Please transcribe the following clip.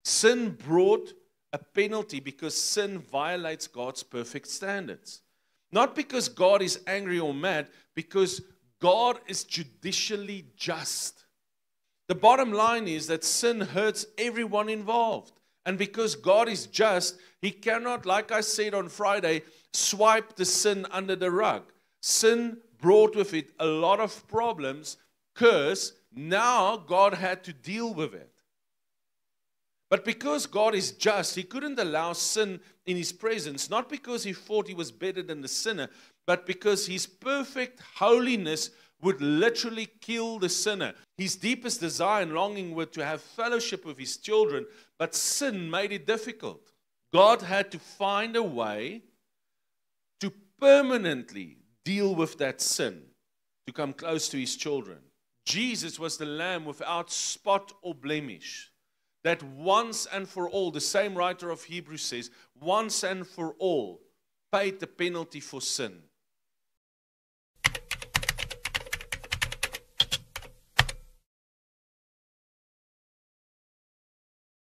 Sin brought a penalty because sin violates God's perfect standards. Not because God is angry or mad, because God is judicially just. The bottom line is that sin hurts everyone involved. And because God is just, He cannot, like I said on Friday, swipe the sin under the rug. Sin brought with it a lot of problems, curse. Now God had to deal with it. But because God is just, He couldn't allow sin in His presence, not because He thought He was better than the sinner, but because His perfect holiness would literally kill the sinner. His deepest desire and longing were to have fellowship with His children, but sin made it difficult. God had to find a way to permanently deal with that sin, to come close to His children. Jesus was the Lamb without spot or blemish, that once and for all, the same writer of Hebrews says, once and for all, paid the penalty for sin.